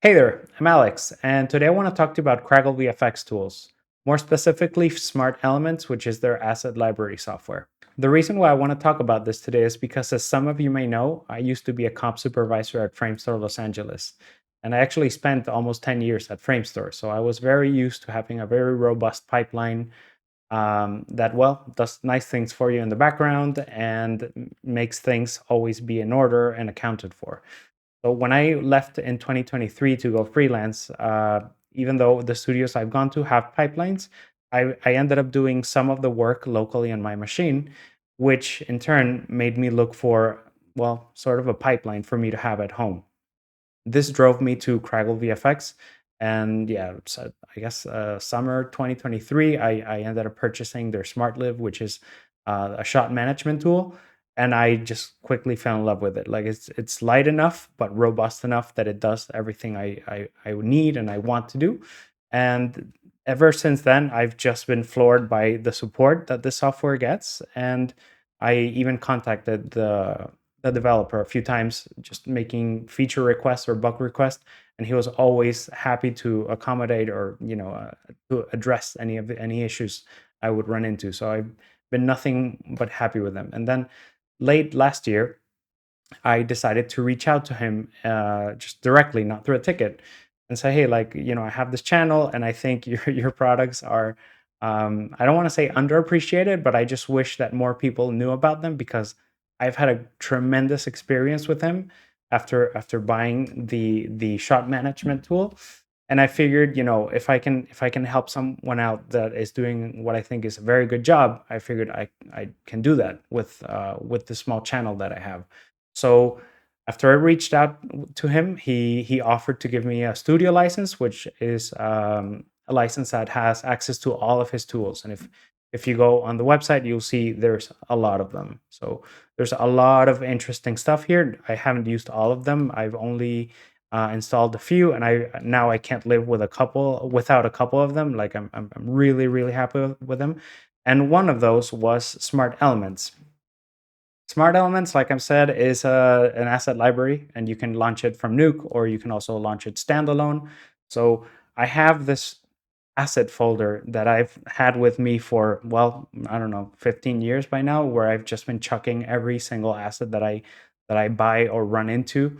Hey there, I'm Alex, and today I want to talk to you about Craggle VFX tools, more specifically smartElements, which is their asset library software. The reason why I want to talk about this today is because, as some of you may know, I used to be a comp supervisor at Framestore Los Angeles, and I actually spent almost 10 years at Framestore. So I was very used to having a very robust pipeline that, well, does nice things for you in the background and makes things always be in order and accounted for. So when I left in 2023 to go freelance, even though the studios I've gone to have pipelines, I ended up doing some of the work locally on my machine, which in turn made me look for, well, sort of a pipeline for me to have at home. This drove me to Craggle VFX. And yeah, so I guess summer 2023, I ended up purchasing their SmartLive, which is a shot management tool. And I just quickly fell in love with it. Like it's light enough, but robust enough that it does everything I need and I want to do. And ever since then, I've just been floored by the support that the software gets. And I even contacted the developer a few times, just making feature requests or bug requests, and he was always happy to accommodate or to address any issues I would run into. So I've been nothing but happy with them. And then late last year, I decided to reach out to him just directly, not through a ticket, and say, "Hey, like, I have this channel, and I think your products are, I don't want to say underappreciated, but I just wish that more people knew about them because I've had a tremendous experience with him after buying the shot management tool." And I figured, if I can help someone out that is doing what I think is a very good job, I figured I can do that with the small channel that I have. So after I reached out to him, he offered to give me a studio license, which is a license that has access to all of his tools. And if you go on the website, you'll see there's a lot of them. So there's a lot of interesting stuff here. I haven't used all of them. I've only installed a few, and I can't live with a couple without a couple of them. Like I'm really really happy with them. And one of those was Smart Elements. Smart Elements, like I've said, is an asset library, and you can launch it from Nuke, or you can also launch it standalone. So I have this asset folder that I've had with me for, well, I don't know, 15 years by now, where I've just been chucking every single asset that I buy or run into.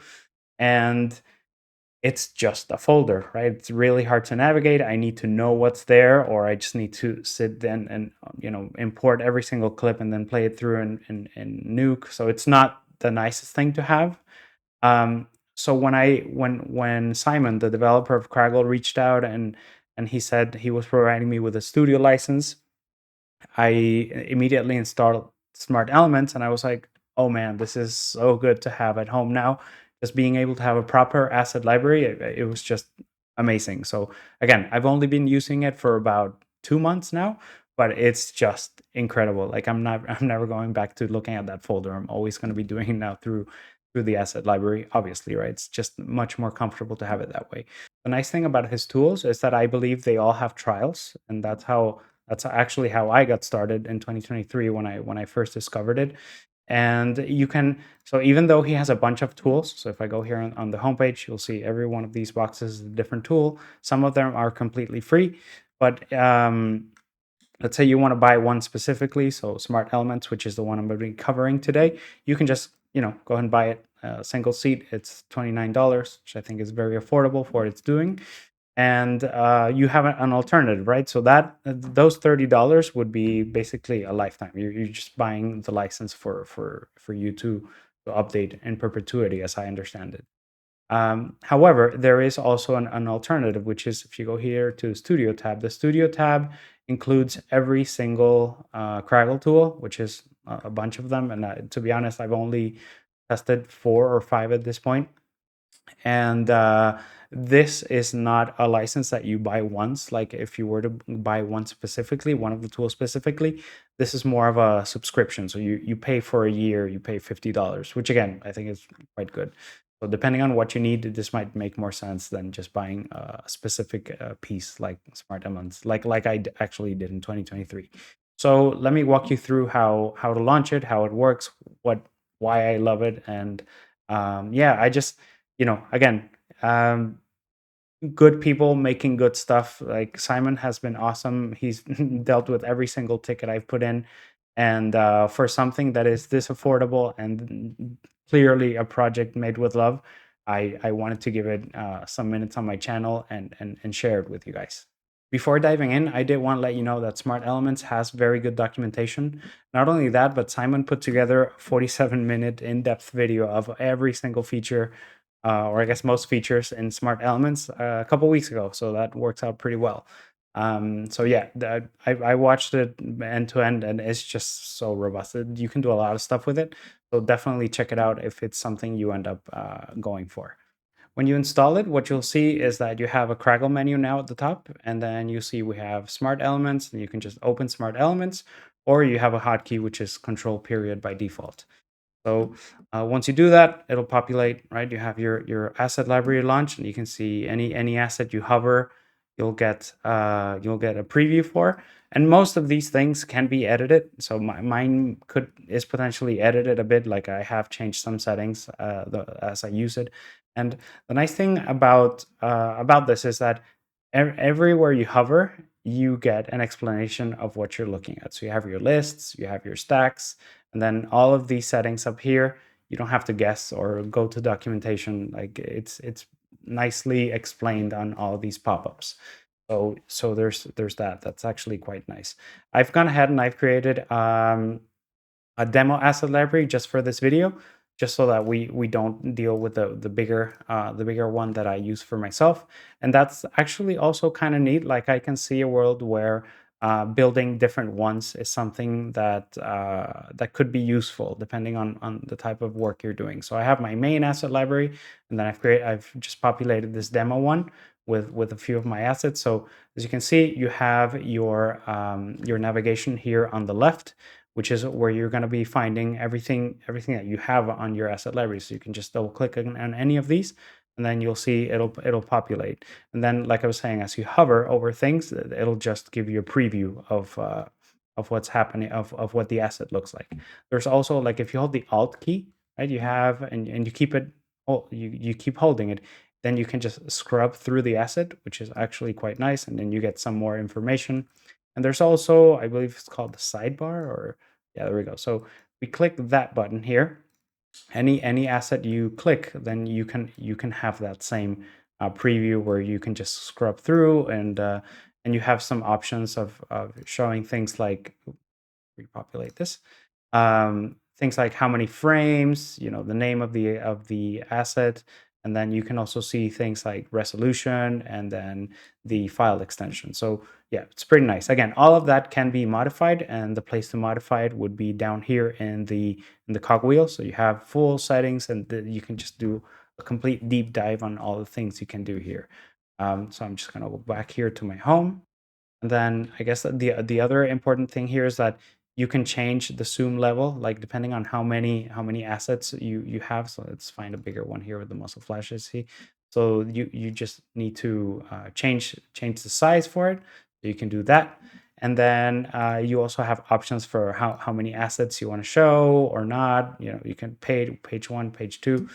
And it's just a folder, right? It's really hard to navigate. I need to know what's there, or I just need to sit then and import every single clip and then play it through in Nuke. So it's not the nicest thing to have. So when Simon, the developer of Craggle, reached out and he said he was providing me with a studio license, I immediately installed Smart Elements, and I was like, "Oh man, this is so good to have at home now." Just being able to have a proper asset library, it was just amazing. So again, I've only been using it for about 2 months now, but it's just incredible. Like I'm never going back to looking at that folder. I'm always going to be doing it now through the asset library. Obviously, right? It's just much more comfortable to have it that way. The nice thing about his tools is that I believe they all have trials, and that's actually how I got started in 2023 when I first discovered it. And you can, so even though he has a bunch of tools, so if I go here on the homepage, you'll see every one of these boxes is a different tool. Some of them are completely free, but let's say you want to buy one specifically, so Smart Elements, which is the one I'm going to be covering today, you can just go ahead and buy it single seat. It's $29, which I think is very affordable for what it's doing. And you have an alternative, right? So that those $30 would be basically a lifetime. You're just buying the license for you to update in perpetuity, as I understand it. However, there is also an alternative, which is if you go here to Studio tab. The Studio tab includes every single Craggle tool, which is a bunch of them. And to be honest, I've only tested 4 or 5 at this point. And this is not a license that you buy once. Like if you were to buy one specifically, one of the tools specifically, this is more of a subscription. So you pay for a year, you pay $50, which again I think is quite good. So depending on what you need, this might make more sense than just buying a specific piece like Smart Elements, like I actually did in 2023. So let me walk you through how to launch it, how it works, why I love it, and yeah, I just again, good people making good stuff. Like Simon has been awesome. He's dealt with every single ticket I've put in, and for something that is this affordable and clearly a project made with love, I wanted to give it some minutes on my channel and share it with you guys. Before diving in, I did want to let you know that Smart Elements has very good documentation. Not only that, but Simon put together a 47-minute in-depth video of every single feature, or I guess most features in Smart Elements a couple weeks ago. So that works out pretty well. So yeah, I watched it end to end, and it's just so robust. You can do a lot of stuff with it. So definitely check it out if it's something you end up going for. When you install it, what you'll see is that you have a Craggle menu now at the top, and then you see we have Smart Elements, and you can just open Smart Elements, or you have a hotkey, which is Control period by default. So once you do that, it'll populate, right? You have your asset library launch, and you can see any asset you hover, you'll get a preview for. And most of these things can be edited. So mine is potentially edited a bit. Like I have changed some settings as I use it. And the nice thing about this is that everywhere you hover, you get an explanation of what you're looking at. So you have your lists, you have your stacks, and then all of these settings up here, you don't have to guess or go to documentation. Like it's nicely explained on all of these pop-ups. So there's that. That's actually quite nice. I've gone ahead and I've created a demo asset library just for this video, just so that we don't deal with the bigger one that I use for myself. And that's actually also kind of neat. Like I can see a world where building different ones is something that that could be useful depending on the type of work you're doing. So I have my main asset library, and then I've just populated this demo one with a few of my assets. So as you can see, you have your navigation here on the left, which is where you're going to be finding everything that you have on your asset library. So you can just double click on any of these, and then you'll see it'll populate. And then, like I was saying, as you hover over things, it'll just give you a preview of what's happening, of what the asset looks like. There's also, like, if you hold the Alt key, right, you have and you keep it, you keep holding it, then you can just scrub through the asset, which is actually quite nice, and then you get some more information. And there's also, I believe it's called the sidebar, or yeah, there we go. So we click that button here. Any asset you click, then you can have that same preview where you can just scrub through, and you have some options of showing things like, repopulate this, things like how many frames, the name of the asset, and then you can also see things like resolution and then the file extension. So yeah, it's pretty nice. Again, all of that can be modified, and the place to modify it would be down here in the cogwheel. So you have full settings, and you can just do a complete deep dive on all the things you can do here. So I'm just gonna go back here to my home. And then I guess the other important thing here is that you can change the zoom level, like depending on how many assets you have. So let's find a bigger one here with the muscle flashes. See, so you just need to change the size for it. So you can do that, and then you also have options for how many assets you want to show or not. You can page one, page two,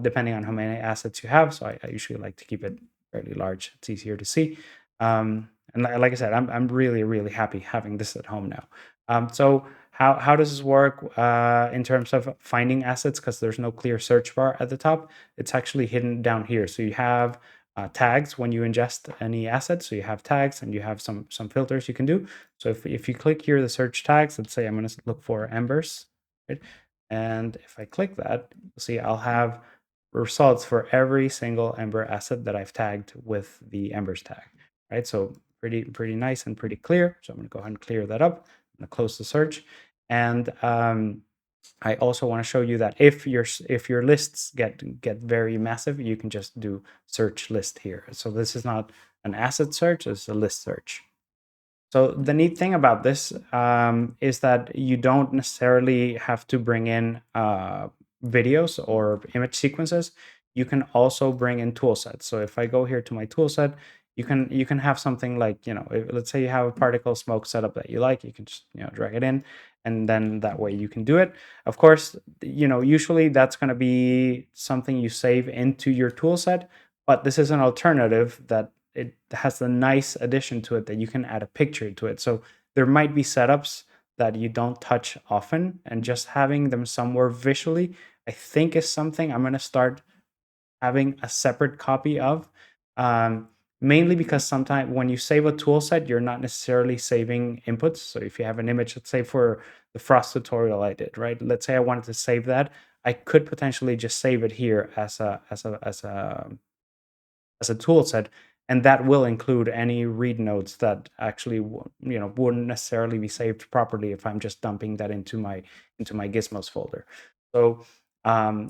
depending on how many assets you have. So I usually like to keep it fairly large. It's easier to see. And like I said, I'm really happy having this at home now. So how does this work in terms of finding assets? Because there's no clear search bar at the top. It's actually hidden down here. So you have tags when you ingest any assets. So you have tags, and you have some filters you can do. So if you click here the search tags, let's say I'm going to look for embers, right? And if I click that, you'll see I'll have results for every single ember asset that I've tagged with the embers tag, right? So pretty nice and pretty clear. So I'm going to go ahead and clear that up. I'm going to close the search, and I also want to show you that if your lists get very massive, you can just do search list here. So this is not an asset search; it's a list search. So the neat thing about this is that you don't necessarily have to bring in videos or image sequences. You can also bring in tool sets. So if I go here to my tool set, you can have something like, let's say you have a particle smoke setup that you like, you can just drag it in, and then that way you can do it. Of course, usually that's going to be something you save into your tool set. But this is an alternative that it has a nice addition to it that you can add a picture to it. So there might be setups that you don't touch often, and just having them somewhere visually, I think, is something I'm going to start having a separate copy of. Um, Mainly because sometimes when you save a tool set, you're not necessarily saving inputs. So if you have an image, let's say for the frost tutorial I did, right? Let's say I wanted to save that, I could potentially just save it here as a tool set, and that will include any read notes that actually wouldn't necessarily be saved properly if I'm just dumping that into my gizmos folder. So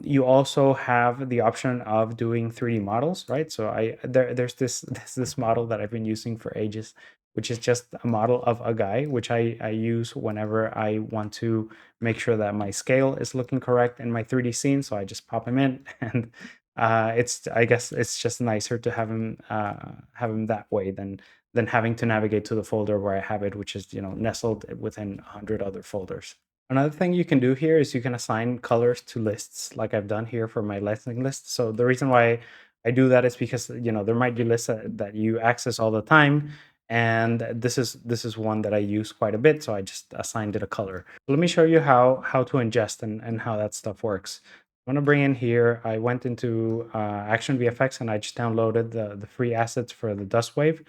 you also have the option of doing 3D models, right? So there's this model that I've been using for ages, which is just a model of a guy, which I use whenever I want to make sure that my scale is looking correct in my 3D scene. So I just pop him in, and it's, I guess it's just nicer to have him that way than having to navigate to the folder where I have it, which is nestled within 100 other folders. Another thing you can do here is you can assign colors to lists, like I've done here for my listing list. So the reason why I do that is because there might be lists that you access all the time, and this is one that I use quite a bit, so I just assigned it a color. Let me show you how to ingest and how that stuff works. I'm gonna bring in here. I went into Action VFX and I just downloaded the free assets for the dust wave.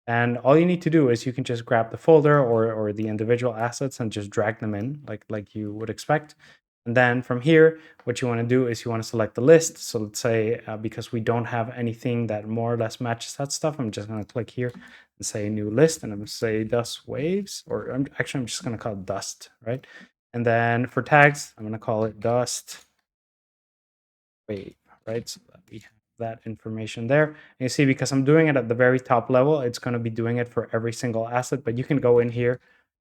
And all you need to do is you can just grab the folder or the individual assets and just drag them in like you would expect. And then from here, what you want to do is you want to select the list. So let's say because we don't have anything that more or less matches that stuff, I'm just going to click here and say new list, and I'm going to say dust waves, or I'm just going to call it dust, right? And then for tags, I'm going to call it dust wave, right? So that we have that information there. And you see, because I'm doing it at the very top level, it's going to be doing it for every single asset, but you can go in here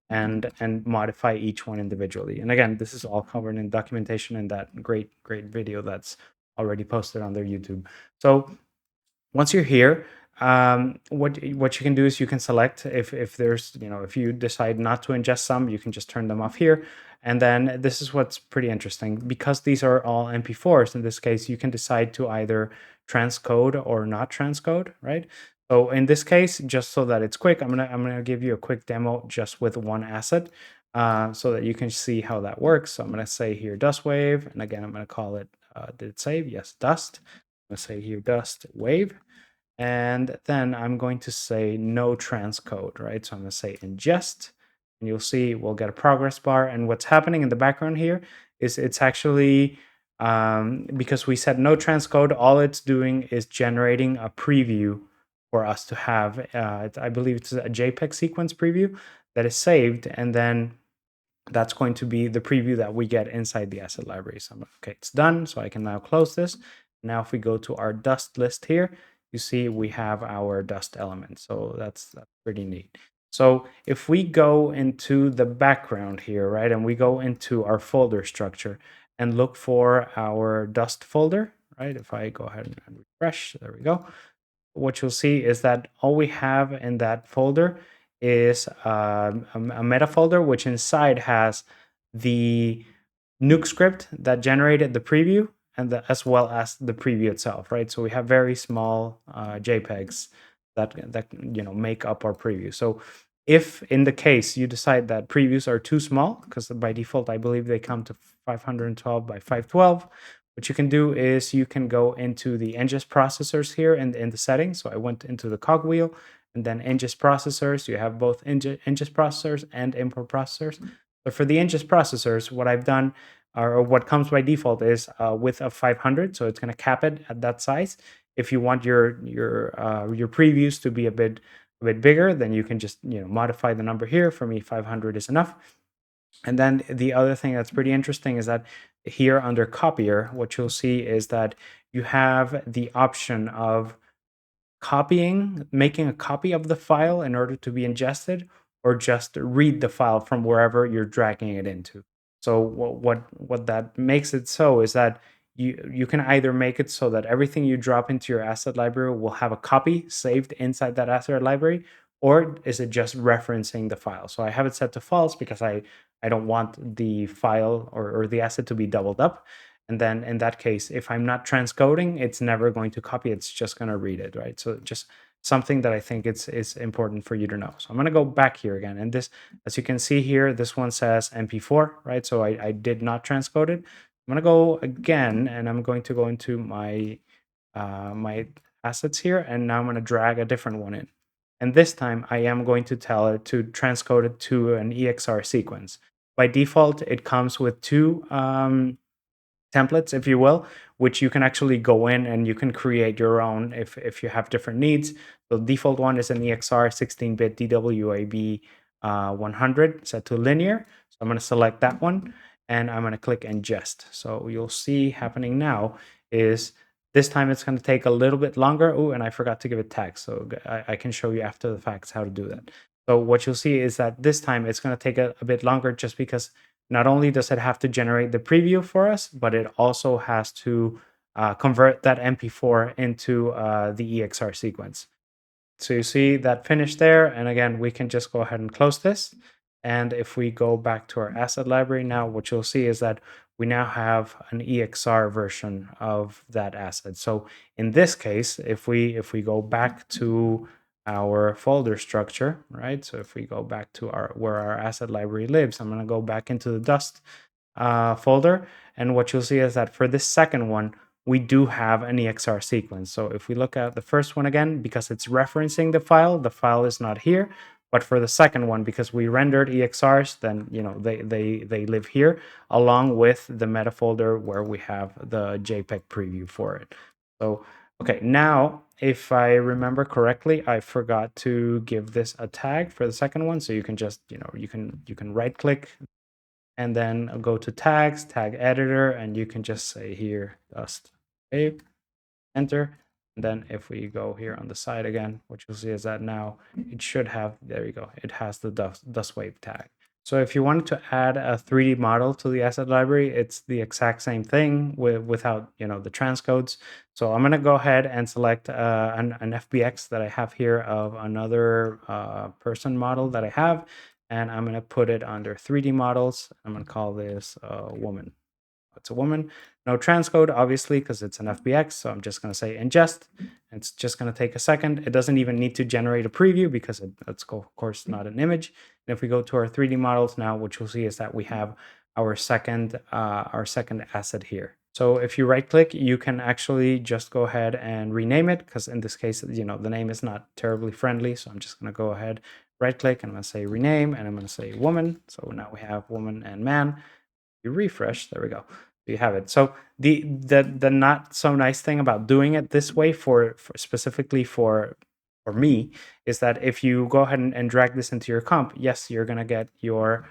and modify each one individually. And again, this is all covered in documentation in that great video that's already posted on their YouTube. So once you're here, what you can do is you can select if there's if you decide not to ingest some, you can just turn them off here. And then this is what's pretty interesting, because these are all MP4s. In this case, you can decide to either transcode or not transcode, right? So in this case, just so that it's quick, I'm gonna give you a quick demo just with one asset, so that you can see how that works. So I'm gonna say here dust wave, and again I'm gonna call it did it save? Yes, dust. I'm gonna say here dust wave. And then I'm going to say no transcode, right? So I'm going to say ingest, and you'll see we'll get a progress bar. And what's happening in the background here is it's actually, because we said no transcode, all it's doing is generating a preview for us to have. I believe it's a JPEG sequence preview that is saved, and then that's going to be the preview that we get inside the asset library. So okay, it's done. So I can now close this. Now, if we go to our dust list here, you see we have our dust element. So that's pretty neat. So if we go into the background here, right, and we go into our folder structure and look for our dust folder, right, if I go ahead and refresh, there we go. What you'll see is that all we have in that folder is a meta folder, which inside has the Nuke script that generated the preview, and as well as the preview itself, right? So we have very small JPEGs that make up our preview. So if in the case you decide that previews are too small, because by default I believe they come to 512 by 512, what you can do is you can go into the ingest processors here in the settings. So I went into the cogwheel and then ingest processors. You have both ingest processors and import processors. But for the ingest processors, what I've done, or what comes by default, is width of 500. So it's going to cap it at that size. If you want your previews to be a bit bigger, then you can just modify the number here. For me, 500 is enough. And then the other thing that's pretty interesting is that here under copier, what you'll see is that you have the option of making a copy of the file in order to be ingested, or just read the file from wherever you're dragging it into. So what that makes it so is that you can either make it so that everything you drop into your asset library will have a copy saved inside that asset library, or is it just referencing the file? So I have it set to false because I don't want the file or the asset to be doubled up. And then in that case, if I'm not transcoding, it's never going to copy. It's just going to read it, right? So just something that I think is important for you to know. So I'm going to go back here again. And this, as you can see here, this one says MP4, right? So I did not transcode it. I'm going to go again, and I'm going to go into my my assets here, and now I'm going to drag a different one in. And this time I am going to tell it to transcode it to an EXR sequence. By default, it comes with two templates, if you will, which you can actually go in and you can create your own if you have different needs. The default one is an EXR 16-bit DWAB 100 set to linear. So I'm going to select that one, and I'm going to click ingest. So you'll see happening now is this time it's going to take a little bit longer. Oh, and I forgot to give it tags. So I can show you after the facts how to do that. So what you'll see is that this time it's going to take a bit longer just because not only does it have to generate the preview for us, but it also has to convert that MP4 into the EXR sequence. So you see that finish there. And again, we can just go ahead and close this. And if we go back to our asset library now, what you'll see is that we now have an EXR version of that asset. So in this case, if we go back to our folder structure, right? So if we go back to where our asset library lives, I'm going to go back into the dust folder. And what you'll see is that for this second one, we do have an EXR sequence. So if we look at the first one again, because it's referencing the file is not here. But for the second one, because we rendered EXRs, then they live here along with the meta folder where we have the JPEG preview for it. So okay, now if I remember correctly, I forgot to give this a tag for the second one. So you can just you can right click and then go to tags, tag editor, and you can just say here dust wave, enter. And then if we go here on the side again, what you'll see is that now it should have, there you go, it has the dust wave tag. So if you wanted to add a 3D model to the asset library, it's the exact same thing without the transcodes. So I'm going to go ahead and select an FBX that I have here of another person model that I have, and I'm going to put it under 3D models. I'm going to call this woman. It's a woman. No transcode, obviously, because it's an FBX. So I'm just going to say ingest. It's just going to take a second. It doesn't even need to generate a preview because it's, of course, not an image. And if we go to our 3D models now, what you'll see is that we have our second asset here. So if you right click, you can actually just go ahead and rename it, because in this case, the name is not terribly friendly. So I'm just going to go ahead, right click, and I'm going to say rename, and I'm going to say woman. So now we have woman and man. You refresh, there we go. You have it. So the not so nice thing about doing it this way for specifically for me is that if you go ahead and drag this into your comp, yes, you're gonna get your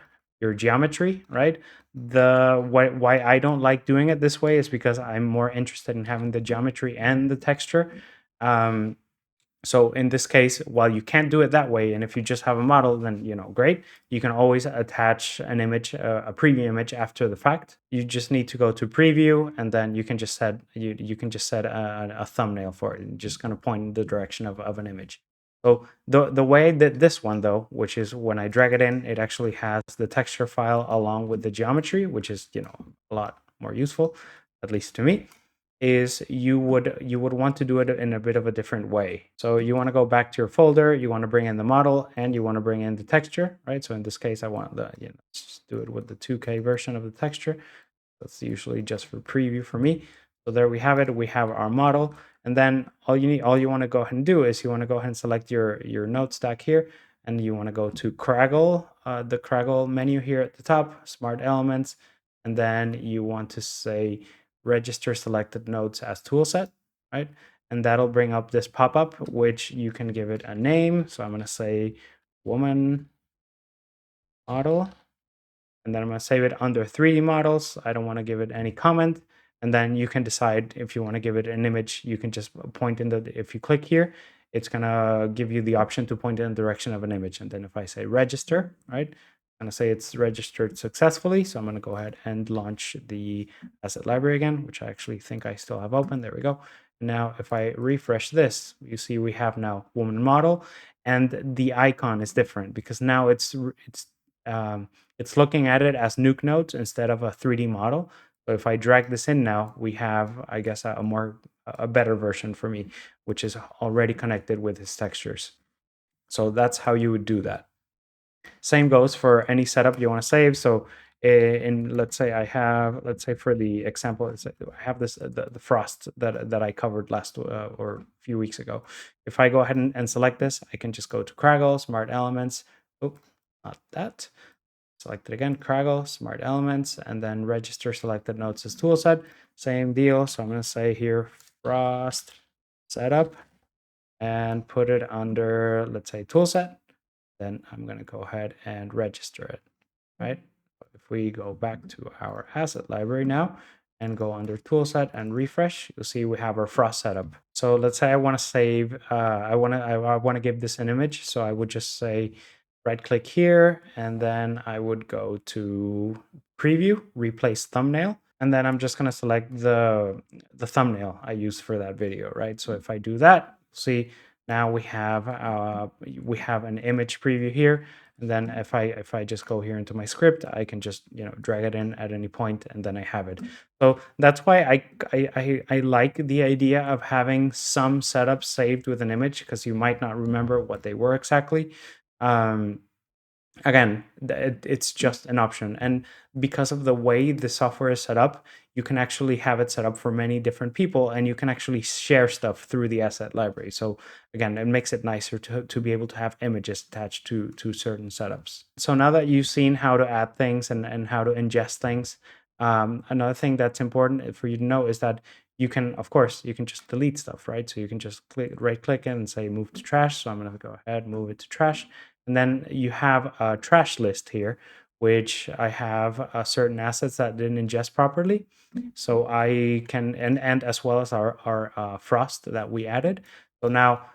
geometry, right? Why I don't like doing it this way is because I'm more interested in having the geometry and the texture. So in this case, while you can't do it that way, and if you just have a model, then great. You can always attach an image, a preview image after the fact. You just need to go to preview, and then you can just set a thumbnail for it. And just going to point in the direction of an image. So the way that this one though, which is when I drag it in, it actually has the texture file along with the geometry, which is a lot more useful, at least to me. Is you would want to do it in a bit of a different way. So you want to go back to your folder, you want to bring in the model, and you want to bring in the texture, right? So in this case, I want let's just do it with the 2K version of the texture. That's usually just for preview for me. So there we have it. We have our model, and then all you want to go ahead and do is you want to go ahead and select your node stack here, and you want to go to Craggle, the Craggle menu here at the top, smartElements, and then you want to say register selected nodes as toolset, right? And that'll bring up this pop-up, which you can give it a name. So I'm going to say woman model, and then I'm going to save it under 3D models. I don't want to give it any comment. And then you can decide if you want to give it an image. You can just point in if you click here, it's going to give you the option to point in the direction of an image. And then if I say register, right, I'm going to say it's registered successfully. So I'm going to go ahead and launch the asset library again, which I actually think I still have open. There we go. Now, if I refresh this, you see we have now woman model, and the icon is different because now it's looking at it as Nuke nodes instead of a 3D model. So if I drag this in now, we have, I guess, a better version for me, which is already connected with his textures. So that's how you would do that. Same goes for any setup you want to save. So in let's say let's say for the example, I have this the frost that I covered last or a few weeks ago. If I go ahead and select this, I can just go to Craggle, Smart Elements. Oh, not that. Select it again, Craggle, Smart Elements, and then register selected nodes as toolset. Same deal. So I'm going to say here frost setup and put it under, let's say, toolset. Then I'm going to go ahead and register it, right? If we go back to our asset library now and go under toolset and refresh, you'll see we have our frost setup. So let's say I want to save, I want to give this an image. So I would just say right click here, and then I would go to preview, replace thumbnail. And then I'm just going to select the thumbnail I used for that video, right? So if I do that, see, now we have an image preview here, and then if I just go here into my script, I can just drag it in at any point, and then I have it. So that's why I like the idea of having some setups saved with an image, because you might not remember what they were exactly. Again, it's just an option, and because of the way the software is set up, you can actually have it set up for many different people, and you can actually share stuff through the asset library. So again, it makes it nicer to be able to have images attached to certain setups. So now that you've seen how to add things and how to ingest things, another thing that's important for you to know is that you can, of course, you can just delete stuff, right? So you can just right click and say move to trash. So I'm going to go ahead, move it to trash. And then you have a trash list here, which I have certain assets that didn't ingest properly. So I can, and as well as our frost that we added. So now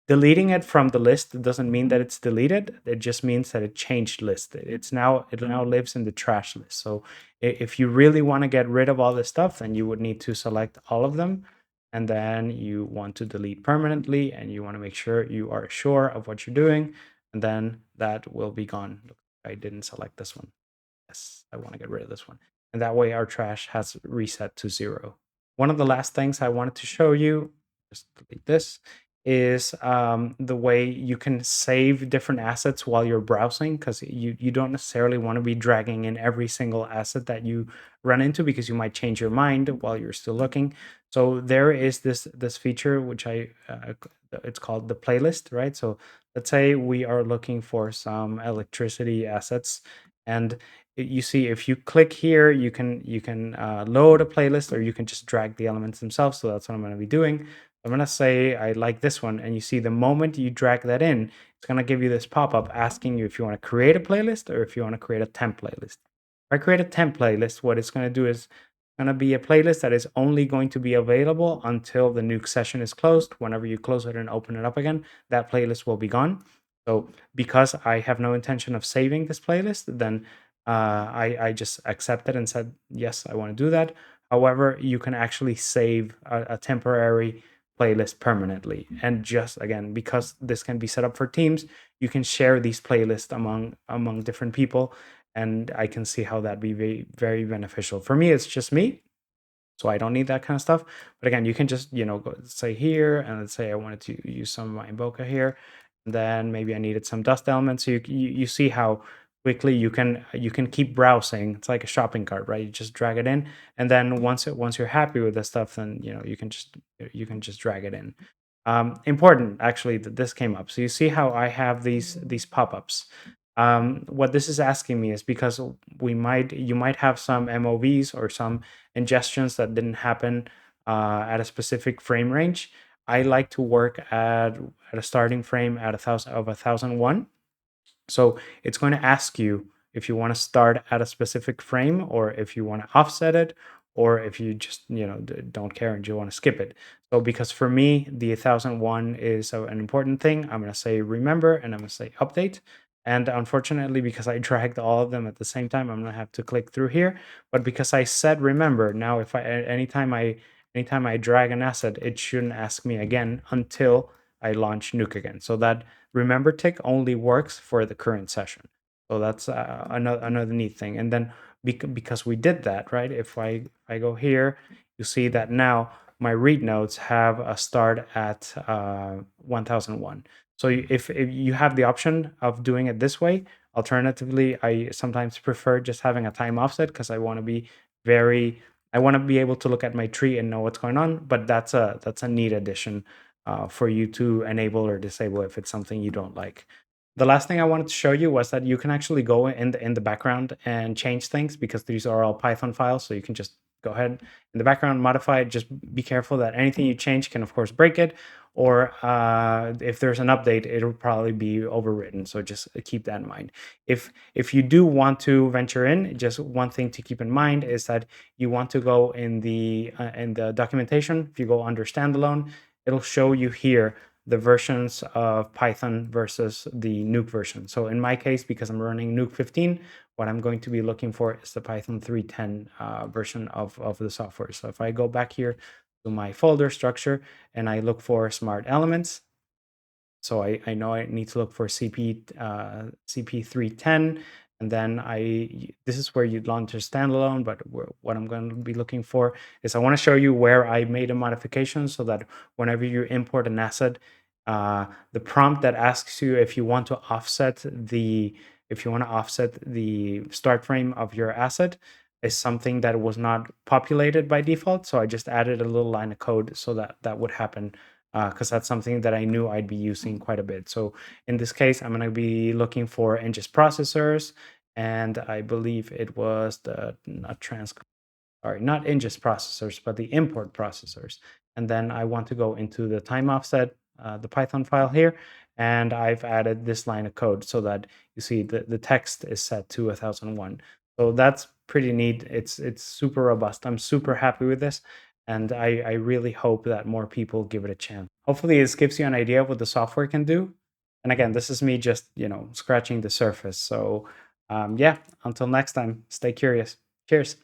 deleting it from the list doesn't mean that it's deleted. It just means that it changed list. It now lives in the trash list. So if you really want to get rid of all this stuff, then you would need to select all of them, and then you want to delete permanently, and you want to make sure you are sure of what you're doing, and then that will be gone. Look, I didn't select this one. Yes, I want to get rid of this one. And that way our trash has reset to 0. One of the last things I wanted to show you, just delete this, is the way you can save different assets while you're browsing, because you don't necessarily want to be dragging in every single asset that you run into, because you might change your mind while you're still looking. So there is this feature which it's called the playlist, right? So let's say we are looking for some electricity assets, and you see if you click here, you can load a playlist, or you can just drag the elements themselves. So that's what I'm going to be doing. I'm going to say I like this one, and you see the moment you drag that in, it's going to give you this pop-up asking you if you want to create a playlist or if you want to create a temp playlist. If I create a temp playlist, what it's going to do is going to be a playlist that is only going to be available until the Nuke session is closed. Whenever you close it and open it up again, that playlist will be gone. So because I have no intention of saving this playlist, then I just accepted and said, yes, I want to do that. However, you can actually save a temporary playlist permanently. And just again, because this can be set up for teams, you can share these playlists among different people. And I can see how that'd be very, very beneficial. For me, it's just me, so I don't need that kind of stuff. But again, you can just, go say here, and let's say I wanted to use some of my Invoca here, and then maybe I needed some dust elements. So you see how quickly you can keep browsing. It's like a shopping cart, right? You just drag it in, and then once you're happy with the stuff, then you can just drag it in. Important actually that this came up. So you see how I have these pop-ups. What this is asking me is because you might have some MOVs or some ingestions that didn't happen at a specific frame range. I like to work at a starting frame at 1001. So it's going to ask you if you want to start at a specific frame, or if you want to offset it, or if you just don't care and you want to skip it. So because for me the 1001 is an important thing, I'm going to say remember, and I'm going to say update. And unfortunately, because I dragged all of them at the same time, I'm going to have to click through here. But because I said remember, now if anytime I drag an asset, it shouldn't ask me again until I launch Nuke again. So that remember tick only works for the current session. So that's another neat thing. And then because we did that, right? If I go here, you see that now my read nodes have a start at 1001. So if you have the option of doing it this way, alternatively, I sometimes prefer just having a time offset because I want to be able to look at my tree and know what's going on. But that's a neat addition for you to enable or disable if it's something you don't like. The last thing I wanted to show you was that you can actually go in the background and change things because these are all Python files. So you can just go ahead in the background, modify it. Just be careful that anything you change can, of course, break it. Or if there's an update, it'll probably be overwritten. So just keep that in mind. If you do want to venture in, just one thing to keep in mind is that you want to go in the documentation. If you go under standalone, it'll show you here the versions of Python versus the Nuke version. So in my case, because I'm running Nuke 15, what I'm going to be looking for is the Python 3.10 version of the software. So if I go back here to my folder structure and I look for smartElements, so I know I need to look for CP310, and then this is where you'd launch a standalone, but what I'm going to be looking for is I want to show you where I made a modification so that whenever you import an asset, the prompt that asks you if you want to offset the start frame of your asset is something that was not populated by default. So I just added a little line of code so that that would happen because that's something that I knew I'd be using quite a bit. So in this case, I'm going to be looking for ingest processors, and I believe it was not ingest processors, but the import processors. And then I want to go into the time offset, the Python file here, and I've added this line of code so that you see the text is set to 1001. So that's pretty neat. It's super robust. I'm super happy with this. And I really hope that more people give it a chance. Hopefully this gives you an idea of what the software can do. And again, this is me just, scratching the surface. So yeah, until next time, stay curious. Cheers.